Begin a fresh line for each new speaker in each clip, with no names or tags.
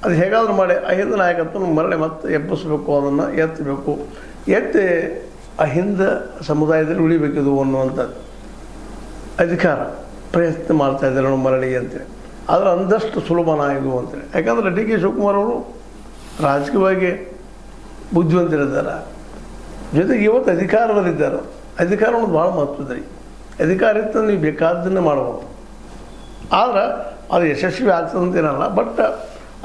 ಅದು ಹೇಗಾದರೂ ಮಾಡಿ ಅಹಿಂದ ನಾಯಕತ್ವನ ಮರಳಿ ಮತ್ತೆ ಎಬ್ಬಿಸ್ಬೇಕು, ಅದನ್ನು ಎತ್ತಬೇಕು, ಎತ್ತಿ ಅಹಿಂದ ಸಮುದಾಯದಲ್ಲಿ ಉಳಿಬೇಕಿದು ಅನ್ನುವಂಥದ್ದು ಅಧಿಕಾರ ಪ್ರಯತ್ನ ಮಾಡ್ತಾಯಿದ್ದಾರೆ ನಾವು ಮರಳಿ ಅಂತೇಳಿ. ಆದರೆ ಅಂದಷ್ಟು ಸುಲಭನ ಇದು ಅಂತೇಳಿ. ಯಾಕಂದರೆ ಡಿ ಕೆ ಶಿವಕುಮಾರ್ ಅವರು ರಾಜಕೀಯವಾಗಿ ಬುದ್ಧಿವಂತರಿದ್ದಾರೆ, ಜೊತೆಗೆ ಇವತ್ತು ಅಧಿಕಾರದಲ್ಲಿದ್ದಾರೆ. ಅಧಿಕಾರ ಅನ್ನೋದು ಭಾಳ ಮಹತ್ವದ ರೀ. ಅಧಿಕಾರ ಇತ್ತು ನೀವು ಬೇಕಾದ್ದನ್ನೇ ಮಾಡ್ಬೋದು, ಆದ್ರೆ ಅದು ಯಶಸ್ವಿ ಆಗ್ತದಂತೇನಲ್ಲ. ಬಟ್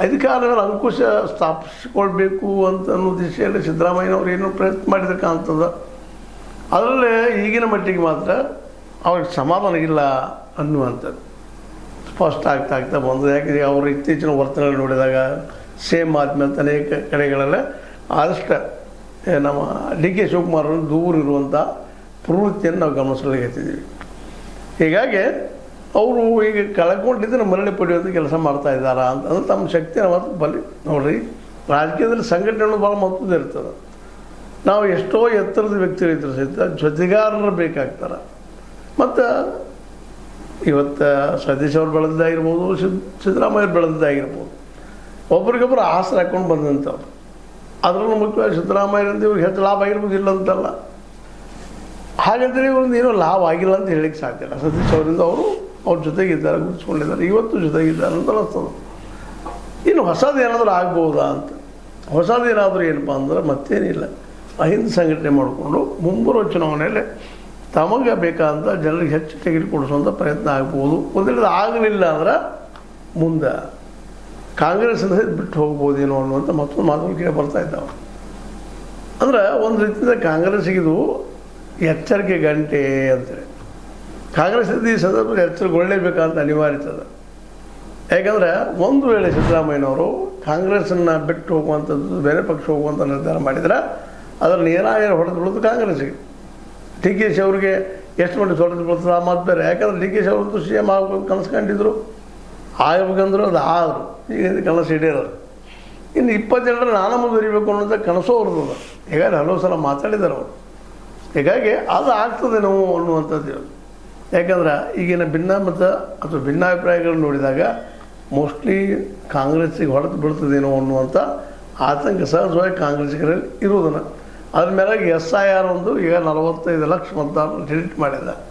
ಅಧಿಕಾರದ ಅಂಕುಶ ಸ್ಥಾಪಿಸಿಕೊಳ್ಬೇಕು ಅಂತ ಅನ್ನೋ ದಿಶೆಯಲ್ಲಿ ಸಿದ್ದರಾಮಯ್ಯನವ್ರು ಏನೋ ಪ್ರಯತ್ನ ಮಾಡಿದ್ರೆ ಕಾಣ್ತದೆ. ಅದರಲ್ಲೇ ಈಗಿನ ಮಟ್ಟಿಗೆ ಮಾತ್ರ ಅವ್ರಿಗೆ ಸಮಾಧಾನ ಇಲ್ಲ ಅನ್ನುವಂಥದ್ದು ಸ್ಪಷ್ಟ ಆಗ್ತಾ ಬಂದು. ಯಾಕೆಂದರೆ ಅವರು ಇತ್ತೀಚಿನ ವರ್ತನೆ ನೋಡಿದಾಗ ಸೇಮ್ ಆದ್ಮೇಲೆ ಅನೇಕ ಕಡೆಗಳಲ್ಲೇ ಆದಷ್ಟು ನಮ್ಮ ಡಿ ಕೆ ಶಿವಕುಮಾರ್ ದೂರ ಇರುವಂಥ ಪ್ರವೃತ್ತಿಯನ್ನು ನಾವು ಗಮನಿಸಲಿಕ್ಕಿದ್ದೀವಿ. ಹೀಗಾಗಿ ಅವರು ಈಗ ಕಳ್ಕೊಂಡಿದ್ದನ್ನು ಮರಳಿ ಪಡೆಯುವಂಥ ಕೆಲಸ ಮಾಡ್ತಾ ಇದ್ದಾರಾ ಅಂತಂದ್ರೆ ತಮ್ಮ ಶಕ್ತಿನ ಮತ್ತು ಬಲಿ ನೋಡಿರಿ. ರಾಜಕೀಯದಲ್ಲಿ ಸಂಘಟನೆಗಳು ಭಾಳ ಮಹತ್ವದ ಇರ್ತದೆ. ನಾವು ಎಷ್ಟೋ ಎತ್ತರದ ವ್ಯಕ್ತಿಗಳಿದ್ದರೂ ಸಹಿತ ಜೊತೆಗಾರರು ಬೇಕಾಗ್ತಾರೆ. ಮತ್ತು ಇವತ್ತು ಸತೀಶ್ ಅವ್ರು ಬೆಳೆದಾಗಿರ್ಬೋದು, ಸಿದ್ದರಾಮಯ್ಯ ಬೆಳೆದಾಗಿರ್ಬೋದು, ಒಬ್ರಿಗೊಬ್ಬರು ಆಸರೆ ಹಾಕ್ಕೊಂಡು ಬಂದಂಥವ್ರು. ಅದರಲ್ಲೂ ಮುಖ್ಯವಾಗಿ ಸಿದ್ದರಾಮಯ್ಯರಿಂದ ಇವ್ರಿಗೆ ಹೆಚ್ಚು ಲಾಭ ಆಗಿರ್ಬೋದು, ಇಲ್ಲ ಅಂತಲ್ಲ. ಹಾಗಂದರೆ ಇವ್ರಿಂದ ಏನೋ ಲಾಭ ಆಗಿಲ್ಲ ಅಂತ ಹೇಳಲಿಕ್ಕೆ ಸಾಧ್ಯ ಇಲ್ಲ. ಸತೀಶ್ ಅವರಿಂದ ಅವ್ರ ಜೊತೆಗಿದ್ದಾರೆ, ಗುರುತಿಸ್ಕೊಂಡಿದ್ದಾರೆ, ಇವತ್ತು ಜೊತೆಗಿದ್ದಾರೆ ಅಂತ ಅನಿಸ್ತದೆ. ಇನ್ನು ಹೊಸದು ಏನಾದರೂ ಆಗ್ಬೋದಾ ಅಂತ. ಹೊಸದು ಏನಾದರೂ ಏನಪ್ಪ ಅಂದ್ರೆ ಮತ್ತೇನಿಲ್ಲ, ಅಹಿಂದ ಸಂಘಟನೆ ಮಾಡಿಕೊಂಡು ಮುಂಬರುವ ಚುನಾವಣೆಯಲ್ಲಿ ತಮಗೆ ಬೇಕಾದಂಥ ಜನರಿಗೆ ಹೆಚ್ಚು ಟಿಕೆಟ್ ಕೊಡಿಸುವಂಥ ಪ್ರಯತ್ನ ಆಗ್ಬೋದು. ಒಂದೇಳಿದ ಆಗಲಿಲ್ಲ ಅಂದ್ರೆ ಮುಂದೆ ಕಾಂಗ್ರೆಸ್ಸಿಂದ ಬಿಟ್ಟು ಹೋಗ್ಬೋದೇನೋ ಅನ್ನುವಂಥ ಮತ್ತೊಂದು ಮಾತುಗಳು ಕೇಳಿ ಬರ್ತಾ ಇದ್ದಾವೆ. ಅಂದ್ರೆ ಒಂದು ರೀತಿಯಿಂದ ಕಾಂಗ್ರೆಸ್ಸಿಗಿದು ಎಚ್ಚರಿಕೆ ಗಂಟೆ ಅಂತೇಳಿ. ಕಾಂಗ್ರೆಸ್ಸಿಂದ ಈ ಸಂದರ್ಭದಲ್ಲಿ ಎಚ್ಚರಗೊಳ್ಳಲೇಬೇಕಂತ ಅನಿವಾರ್ಯತೆ. ಯಾಕಂದರೆ ಒಂದು ವೇಳೆ ಸಿದ್ದರಾಮಯ್ಯನವರು ಕಾಂಗ್ರೆಸ್ಸನ್ನು ಬಿಟ್ಟು ಹೋಗುವಂಥದ್ದು, ಬೇರೆ ಪಕ್ಷ ಹೋಗುವಂಥ ನಿರ್ಧಾರ ಮಾಡಿದರೆ ಅದರ ನೇರಾಗಿ ಹೊಡೆದು ಬಿಡೋದು ಕಾಂಗ್ರೆಸ್ಸಿಗೆ. ಡಿ ಕೆ ಶಿ ಅವ್ರಿಗೆ ಎಷ್ಟು ಮಟ್ಟಿಗೆ ಹೊಡೆದು ಬರ್ತದೆ ಆ ಮಾತು ಬೇರೆ. ಯಾಕಂದರೆ ಡಿ ಕೆ ಶಿ ಅವ್ರದ್ದು ಸಿ ಎಮ್ ಆಗಬೇಕು ಕನಸ್ಕೊಂಡಿದ್ರು, ಆಗಬೇಕಂದ್ರು ಅದು ಆದರು. ಈಗ ಕನಸು ಹಿಡಿಯೋರು. ಇನ್ನು 20 ಜನರ ನಾನು ಮುಂದುವರಿಬೇಕು ಅನ್ನೋಂಥ ಕನಸು ಅವ್ರದ್ದು. ಹೀಗಾಗಿ ಹಲವು ಸಲ ಮಾತಾಡಿದ್ದಾರೆ ಅವರು. ಹೀಗಾಗಿ ಅದು ಆಗ್ತದೆ ನಾವು ಅನ್ನುವಂಥದ್ದು. ಯಾಕಂದ್ರೆ ಈಗಿನ ಭಿನ್ನಮತ ಅಥವಾ ಭಿನ್ನಾಭಿಪ್ರಾಯಗಳನ್ನು ನೋಡಿದಾಗ ಮೋಸ್ಟ್ಲಿ ಕಾಂಗ್ರೆಸ್ಸಿಗೆ ಹೊಡೆದು ಬೀಳ್ತದೇನೋ ಅನ್ನುವಂಥ ಆತಂಕ ಸಹಜವಾಗಿ ಕಾಂಗ್ರೆಸ್ಸಿಗರಲ್ಲಿ ಇರುವುದನ್ನು. ಅದ್ರ ಮೇಲಾಗಿ SIR ಒಂದು ಈಗ 45 ಲಕ್ಷ ಮತದಾರರು ಡಿಲೀಟ್ ಮಾಡಿದ.